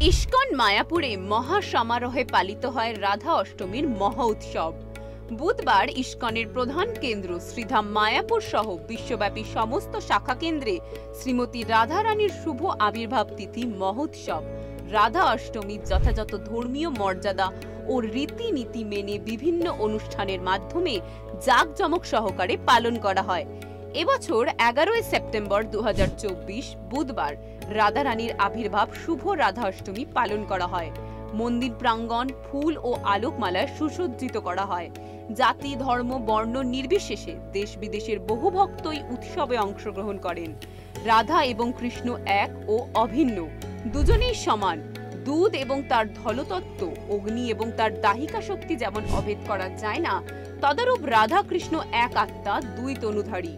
ISKCON মায়াপুরে মহা সমারোহে পালিত হয় রাধা অষ্টমীর মহা উৎসব। বুধবার ইস্কনের প্রধান কেন্দ্র শ্রীধাম মায়াপুর সহ বিশ্বব্যাপী সমস্ত শাখা কেন্দ্রে শ্রীমতী রাধা রানীর শুভ আবির্ভাব তিথি মহোৎসব রাধা অষ্টমী যথাযথ ধর্মীয় মর্যাদা ও রীতিনীতি মেনে বিভিন্ন অনুষ্ঠানের মাধ্যমে জাঁকজমক সহকারে পালন করা হয়। এবছর 11 সেপ্টেম্বর 2024 বুধবার রাধা রানীর আবির্ভাব শুভ রাধা অষ্টমী পালন করা হয়। মন্দির প্রাঙ্গণ ফুল ও আলোকমালায় সুসজ্জিত করা হয়। জাতি ধর্ম বর্ণ নির্বিশেষে দেশ বিদেশের বহু ভক্তই উৎসবে অংশগ্রহণ করেন। রাধা এবং কৃষ্ণ এক ও অভিন্ন, দুজনেই সমান। দুধ এবং তার ধলতত্ত্ব, অগ্নি এবং তার দাহিকা শক্তি যেমন অভেদ করা যায় না, তদারূপ রাধা কৃষ্ণ এক আত্মা, দুই তনুধারী।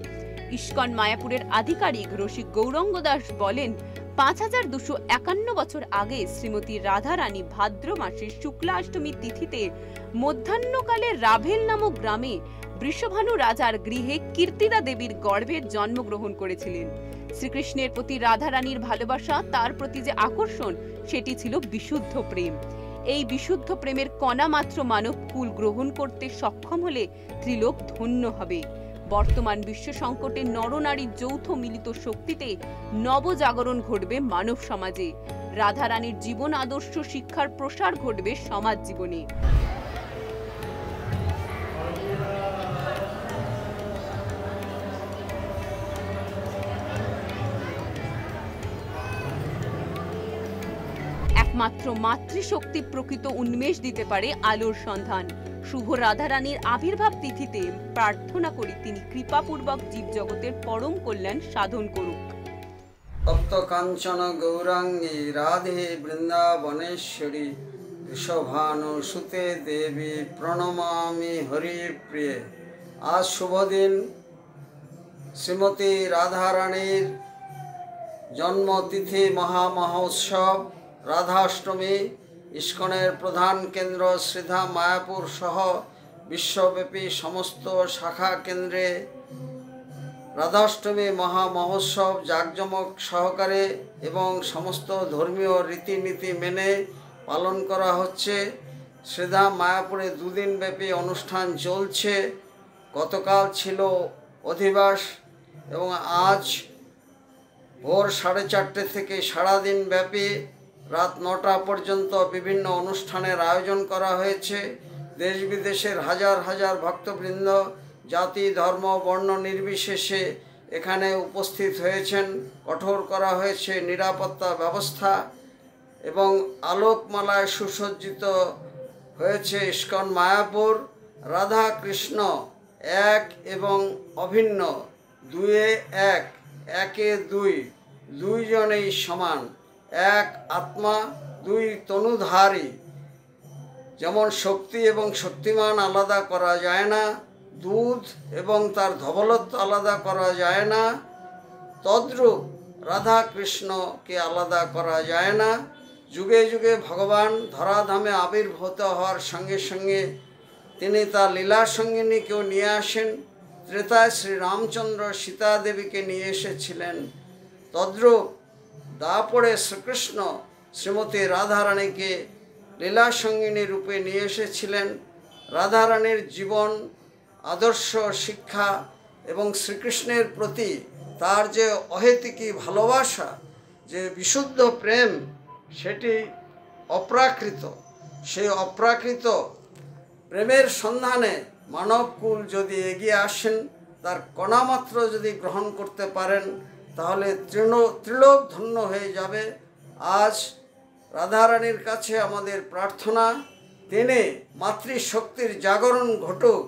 ইস্কন মায়াপুরের আধিকারিক রসিক গৌরঙ্গ দাস বলেন, 5251 বছর আগে শ্রীমতী রাধা রানী ভাদ্র মাসের শুক্লা অষ্টমীর তিথিতে মধ্যাহ্নকালে রাভেল নামক গ্রামে বৃষভানু রাজার গৃহে কীর্তিদা দেবীর গর্ভে জন্মগ্রহণ করেছিলেন। শ্রীকৃষ্ণের প্রতি রাধা রানীর ভালোবাসা, তার প্রতি যে আকর্ষণ, সেটি ছিল বিশুদ্ধ প্রেম। এই বিশুদ্ধ প্রেমের কণা মাত্র মানব কুল গ্রহণ করতে সক্ষম হলে ত্রিলোক ধন্য হবে। বর্তমান বিশ্ব সংকটে নরনারীর যৌথ মিলিত শক্তিতে নবজাগরণ ঘটবে মানব সমাজে। রাধা রানীর জীবন আদর্শ শিক্ষার প্রসার ঘটবে সমাজ জীবনে। একমাত্র মাতৃশক্তি প্রকৃত উন্মেষ দিতে পারে আলোর সন্ধান। শুভ রাধা রানীর আবির্ভাব তিথিতে প্রার্থনা করি তিনি কৃপাপূর্বক জীবজগতের পরম কল্যাণ সাধন করুক। তপ্ত কাঞ্চন গৌরাঙ্গী রাধে বৃন্দাবনেশ্বরী ঋষভানু সুতে দেবী প্রণমামি হরিপ্রিয়ে। আজ শুভ দিন, শ্রীমতী রাধা রানীর জন্মতিথি মহামহোৎসব রাধাষ্টমী। ইস্কনের প্রধান কেন্দ্র শ্রীধাম মায়াপুর সহ বিশ্বব্যাপী সমস্ত শাখা কেন্দ্রে রাধাষ্টমী মহা মহোৎসব জাঁকজমক সহকারে এবং সমস্ত ধর্মীয় রীতিনীতি মেনে পালন করা হচ্ছে। শ্রীধাম মায়াপুরে দুদিন ব্যাপী অনুষ্ঠান চলছে। গতকাল ছিল অধিবাস এবং আজ ভোর 4:30 থেকে সারাদিন ব্যাপী রাত 9টা পর্যন্ত বিভিন্ন অনুষ্ঠানের আয়োজন করা হয়েছে। দেশ বিদেশের হাজার হাজার ভক্তবৃন্দ জাতি ধর্ম বর্ণ নির্বিশেষে এখানে উপস্থিত হয়েছেন। কঠোর করা হয়েছে নিরাপত্তা ব্যবস্থা এবং আলোকমালায় সুসজ্জিত হয়েছে ইস্কন মায়াপুর। রাধা কৃষ্ণ এক এবং অভিন্ন, দুয়ে এক, একে দুই, দুইজনেই সমান, এক আত্মা, দুই তনুধারী। যেমন শক্তি এবং শক্তিমান আলাদা করা যায় না, দুধ এবং তার ধবলত্ব আলাদা করা যায় না, তদ্রূপ রাধা কৃষ্ণকে আলাদা করা যায় না। যুগে যুগে ভগবান ধরাধামে আবির্ভূত হওয়ার সঙ্গে সঙ্গে তিনি তার লীলা সঙ্গিনীকেও নিয়ে আসেন। ত্রেতায় শ্রীরামচন্দ্র সীতা দেবীকে নিয়ে এসেছিলেন, তদ্রূপ দাপরে শ্রীকৃষ্ণ শ্রীমতী রাধা রানীকে লীলা সঙ্গিনী রূপে নিয়ে এসেছিলেন। রাধা রানীর জীবন আদর্শ শিক্ষা এবং শ্রীকৃষ্ণের প্রতি তার যে অহেতুকী ভালোবাসা, যে বিশুদ্ধ প্রেম, সেটি অপ্রাকৃত। সেই অপ্রাকৃত প্রেমের সন্ধানে মানবকুল যদি এগিয়ে আসেন, তার কণামাত্র যদি গ্রহণ করতে পারেন, তাহলে ত্রিলোক ধন্য হয়ে যাবে। আজ রাধারানীর কাছে আমাদের প্রার্থনা, তিনি মাতৃশক্তির জাগরণ ঘটুক।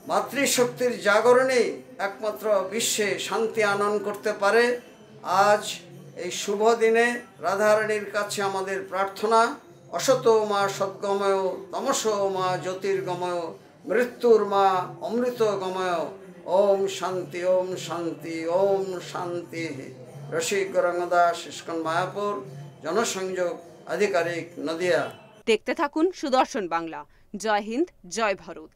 মাতৃশক্তির জাগরণেই একমাত্র বিশ্বে শান্তি আনয়ন করতে পারে। আজ এই শুভ দিনে রাধারানীর কাছে আমাদের প্রার্থনা, অসতো মা সদ্গময়, তমসো মা জ্যোতির্গময়, মৃত্যুর মা অমৃত গময়। ওম শান্তি, ওম শান্তি, ওম শান্তি। রসিক গৌরাঙ্গ দাস, ইস্কন মায়াপুর, জনসংযোগ আধিকারিক, নদিয়া। দেখতে থাকুন সুদর্শন বাংলা। জয় হিন্দ, জয় ভারত।